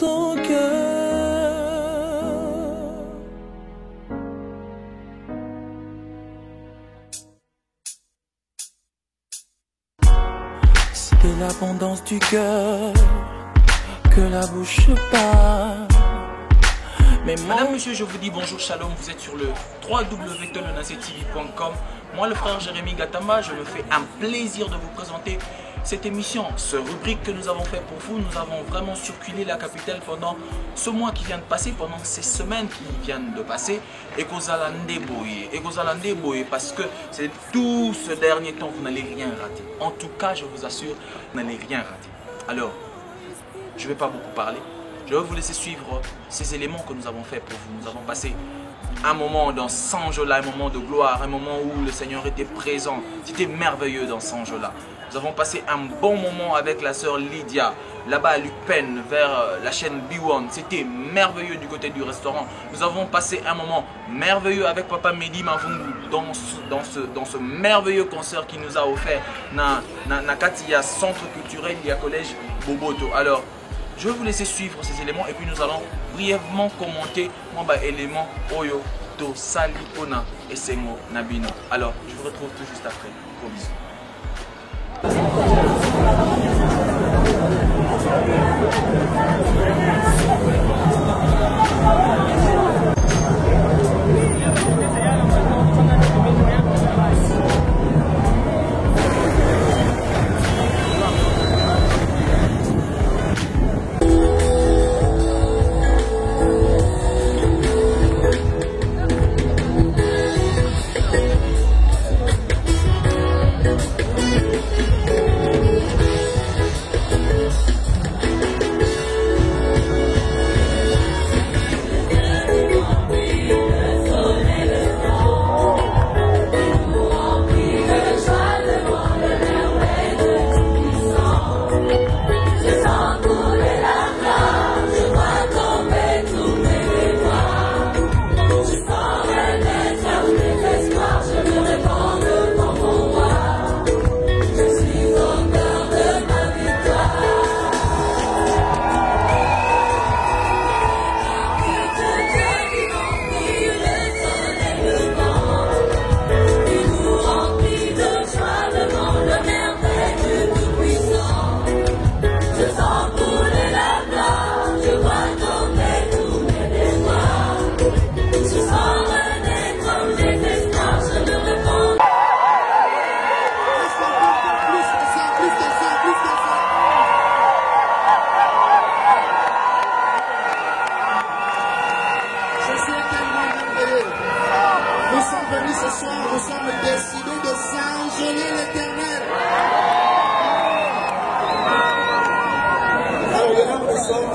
ton cœur. C'est l'abondance du cœur que la bouche parle. Mais Madame, monsieur, je vous dis bonjour, shalom, vous êtes sur le www.tononacetv.com. Moi, le frère Jérémy Gatama, je me fais un plaisir de vous présenter cette émission, ce rubrique que nous avons fait pour vous. Nous avons vraiment circulé la capitale pendant ce mois qui vient de passer, pendant ces semaines qui viennent de passer. Et parce que c'est tout ce dernier temps, vous n'allez rien rater. En tout cas, je vous assure, vous n'allez rien rater. Alors, je ne vais pas beaucoup parler. Je vais vous laisser suivre ces éléments que nous avons fait pour vous. Nous avons passé un moment dans Sanjola, un moment de gloire, un moment où le Seigneur était présent. C'était merveilleux dans Sanjola. Nous avons passé un bon moment avec la sœur Lydia, là-bas à Lukpen, vers la chaîne B1. C'était merveilleux du côté du restaurant. Nous avons passé un moment merveilleux avec Papa Mehdi Mavungu dans ce merveilleux concert qu'il nous a offert na Katia Centre Culturel, il y a Collège Boboto. Alors, je vais vous laisser suivre ces éléments et puis nous allons brièvement commenter éléments Oyo, To, Sali, Ona et Sengo, Nabino. Alors, je vous retrouve tout juste après. Promis.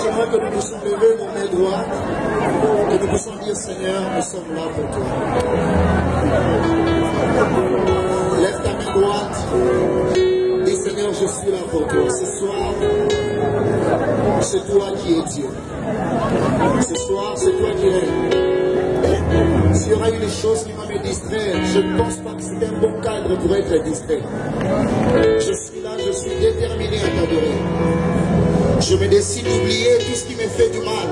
J'aimerais que nous puissions lever nos mains droites, que nous puissions dire Seigneur, nous sommes là pour toi. Lève ta main droite, dis Seigneur, je suis là pour toi. Ce soir, c'est toi qui es Dieu. Ce soir, c'est toi qui es. S'il y aura une chose qui va me distraire, je ne pense pas que c'est un bon cadre pour être distrait. Je suis là, je suis déterminé à t'adorer. Je me décide d'oublier tout ce qui me fait du mal.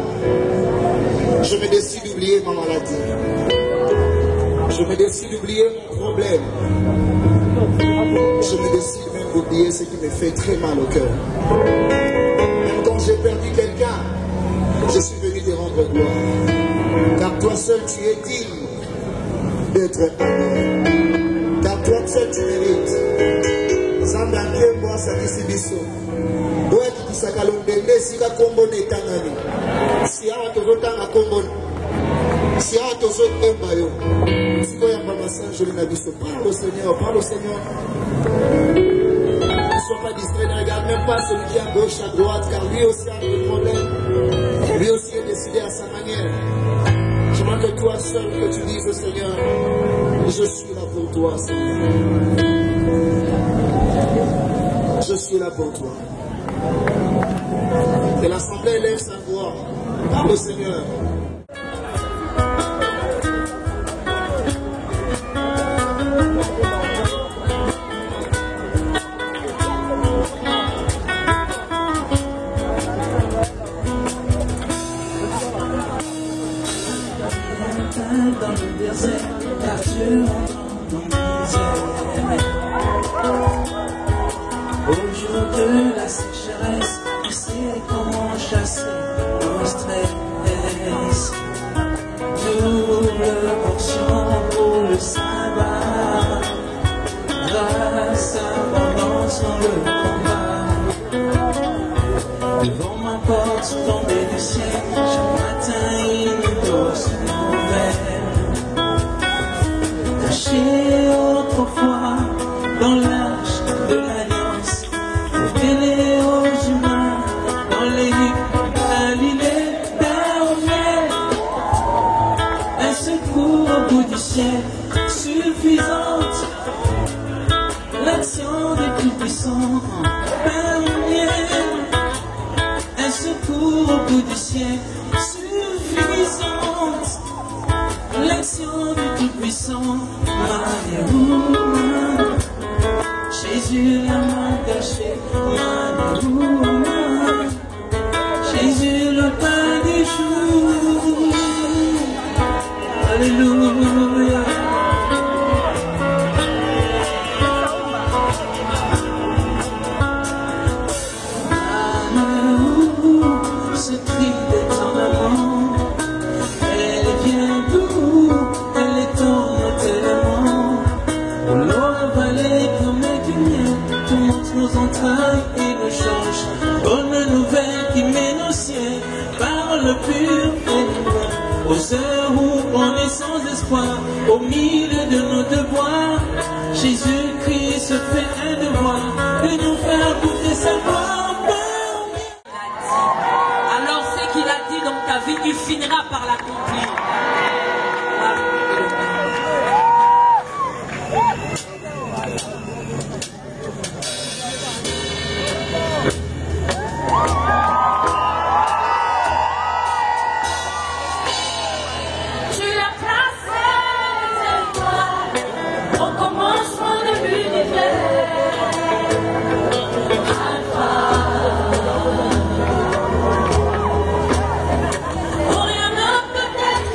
Je me décide d'oublier ma maladie. Je me décide d'oublier mon problème. Je me décide même d'oublier ce qui me fait très mal au cœur. Même quand j'ai perdu quelqu'un, je suis venu te rendre gloire. Car toi seul tu es digne d'être adoré. Car toi seul tu mérites. Zambangé moi ça dit biso. Doit qui sakalondende sika kombo netangani. Si awa tozotanga kombo. Si awa tozotemba yo. Siko ya mama Sanjoli na biso. Parle au Seigneur, parle au Seigneur. Ne sois pas distrait, ne regarde même pas celui qui est à gauche, à droite, car lui aussi a des problèmes. Lui aussi est décidé à sa manière. Je veux que toi seul que tu dises au Seigneur, je suis là pour toi, Seigneur. Je suis là pour toi. Que l'assemblée lève sa voix. Parle au Seigneur. Au jour de la sécheresse, on sait comment chasser le stress. Double portion pour le sabbat, grâce abondance dans le combat. Devant ma porte tombée du ciel, chaque matin une dose nouvelle. Caché autrefois dans l'arche de l'alliance, révélé aux humains dans les rues de Galilée, un secours au bout du ciel, suffisante, l'action des tout-puissants, un secours au bout du ciel, suffisante, l'action du tout-puissant, Jésus la main cachée, Jésus le pain du jour, Alléluia. Ce cri d'être en avant, elle vient d'où, elle est tourne tellement. Pour l'eau avalée comme du miel, tout montre nos entrailles et nous change. Bonne nouvelle qui met nos ciels, parole pure et nouvelle. Aux heures où on est sans espoir, au milieu de nos devoirs, Jésus-Christ se fait un devoir de nous faire goûter sa gloire. Alors ce qu'il a dit dans ta vie, tu finiras par l'accomplir. Pour rien ne peut être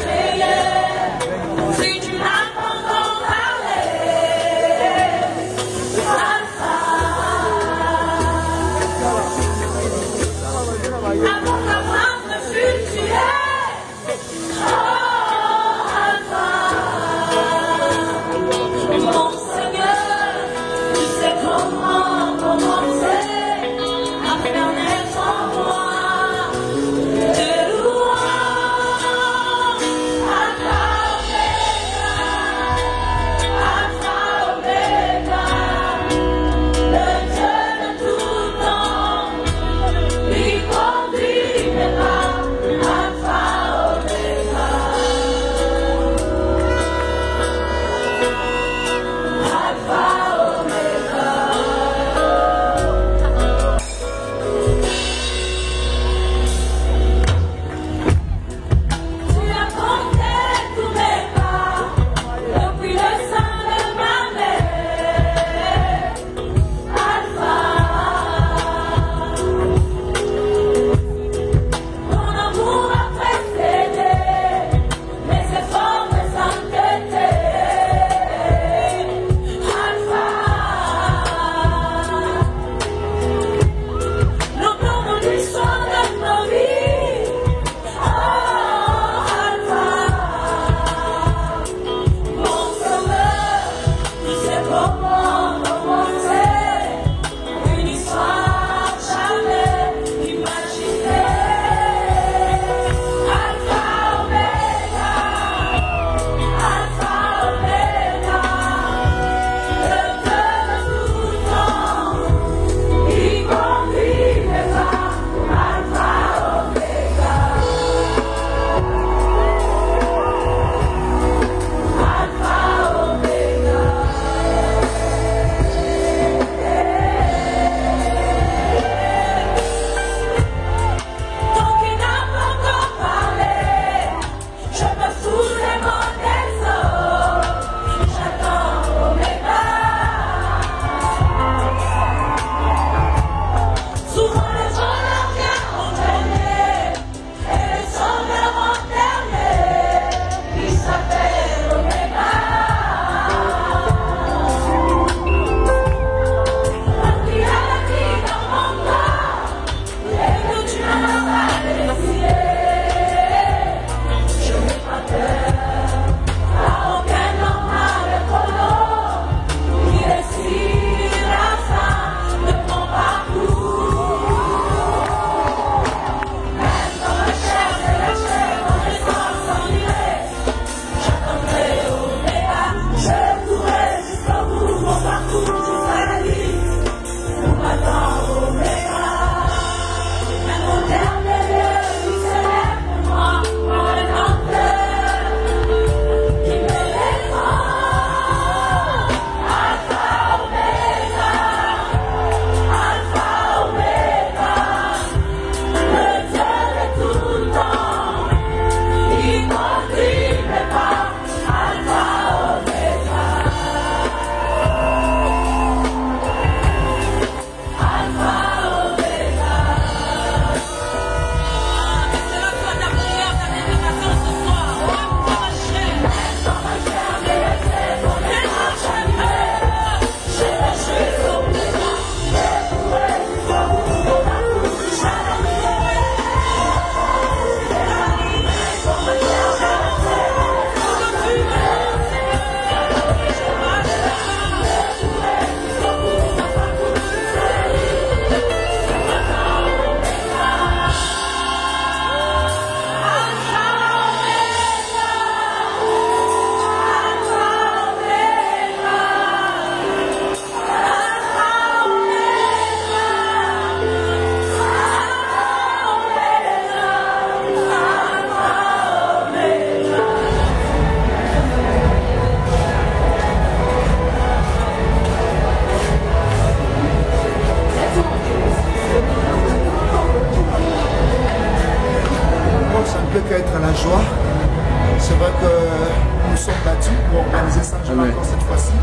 Dieu encore cette fois-ci.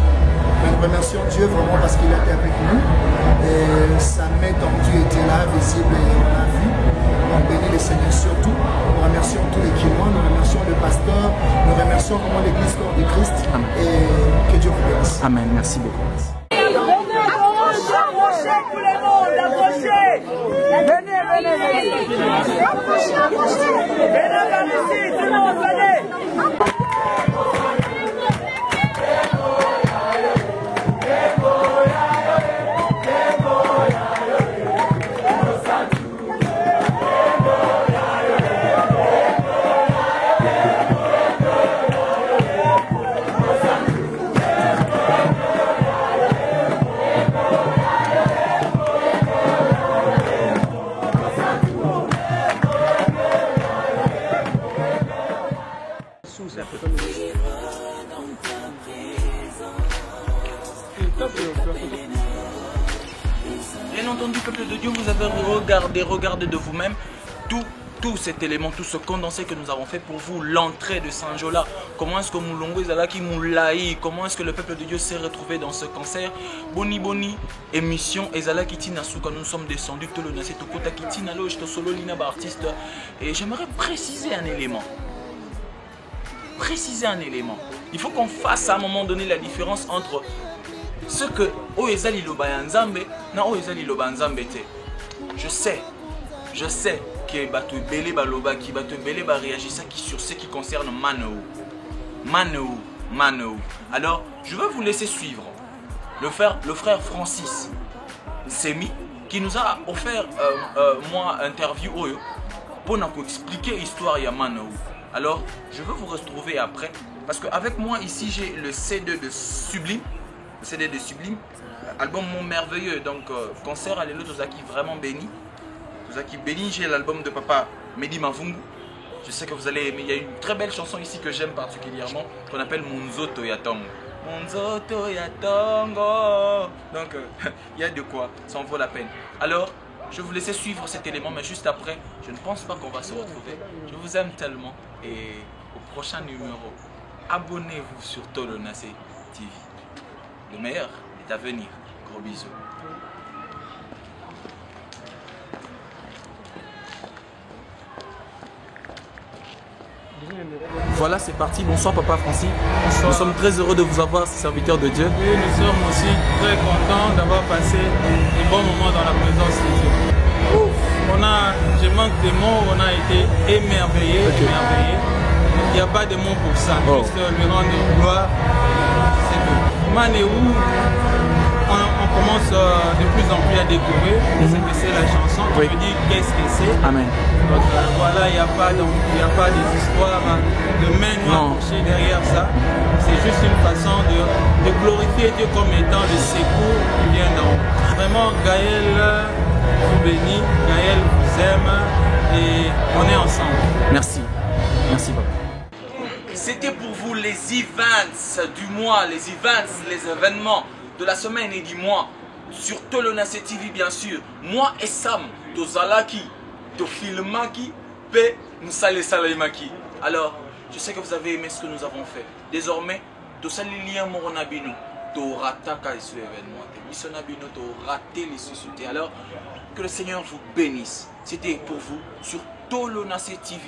Mais nous remercions Dieu vraiment parce qu'il était avec nous. Et sa main tendue était là, visible et on l'a vu. On bénit le Seigneur surtout. Nous remercions tous les témoins, nous remercions le pasteur, nous remercions vraiment l'église corps du Christ. Amen. Et que Dieu vous bénisse. Amen. Merci beaucoup. Approchez tout le monde, approchez. Venez, venez, venez. Approchez, approchez. Venez par ici, tout le monde, venez. Bien entendu, peuple de Dieu, vous avez regardé de vous-même tout cet élément, tout ce condensé que nous avons fait pour vous, l'entrée de Saint-Jola. Comment est-ce que Moulongo Ezalaki Moulaï, comment est-ce que le peuple de Dieu s'est retrouvé dans ce concert. Boni, émission Ezalaki Tinasuka, nous sommes descendus, tout le Nassé, Tokota Kitina, Loge, Tosolo, Lina, artiste. Et j'aimerais préciser un élément. Il faut qu'on fasse à un moment donné la différence entre ce que Oezali Lobayanzambe na Oezali Lobanzambe. Je sais que Bato Bele Baloba qui Bato Bele ba réagissent sur ce qui concerne Manou. Alors, je vais vous laisser suivre le frère Francis Semi qui nous a offert moi interview pour nous expliquer l'histoire de Manou. Alors, je vais vous retrouver après parce qu'avec moi ici j'ai le CD de Sublime. Album Mon Merveilleux, donc concert à l'élo Tozaki vraiment béni. Tozaki béni, j'ai l'album de papa Mehdi Mavungu. Je sais que vous allez aimer, il y a une très belle chanson ici que j'aime particulièrement, qu'on appelle Munzoto Yatongo. Munzoto Yatongo. Donc il y a de quoi, ça en vaut la peine. Alors, je vais vous laisser suivre cet élément, mais juste après, je ne pense pas qu'on va se retrouver. Je vous aime tellement et au prochain numéro, abonnez-vous sur Tolo Nassé TV. Le meilleur est à venir. Gros bisous. Voilà, c'est parti. Bonsoir Papa Francis. Bonsoir. Nous sommes très heureux de vous avoir, serviteurs de Dieu. Oui, nous sommes aussi très contents d'avoir passé des bons moments dans la présence de Dieu. Je manque de mots, on a été émerveillés. Il n'y a pas de mots pour ça, juste lui rendre gloire. C'est tout. Manéou, on commence de plus en plus à découvrir ce que c'est la chanson. On veut dire qu'est-ce que c'est. Amen. Donc voilà, il n'y a pas des histoires de main noire cachées derrière ça. C'est juste une façon de glorifier Dieu comme étant le secours qui vient d'en haut. Vraiment, Gaël vous bénit, Gaël vous aime et on est ensemble. Merci. Merci papa. C'était pour vous les events du mois, les événements de la semaine et du mois sur Tolo Nassé TV bien sûr. Moi et Sam, Tozalaki, Tofilmaki, Pe Moussale Salaimaki. Alors, je sais que vous avez aimé ce que nous avons fait. Désormais, Tosalilien Moronabino, Torataka ce événement. Missionabino, Toraté les sociétés. Alors, que le Seigneur vous bénisse. C'était pour vous sur Tolo Nassé TV.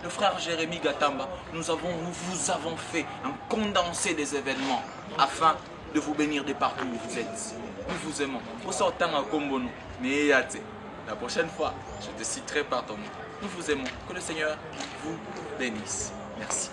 Le frère Jérémy Gatamba, nous vous avons fait un condensé des événements afin de vous bénir de partout où vous êtes. Nous vous aimons. Pour ça, autant à Kombono. Mais la prochaine fois, je te citerai par ton nom. Nous vous aimons. Que le Seigneur vous bénisse. Merci.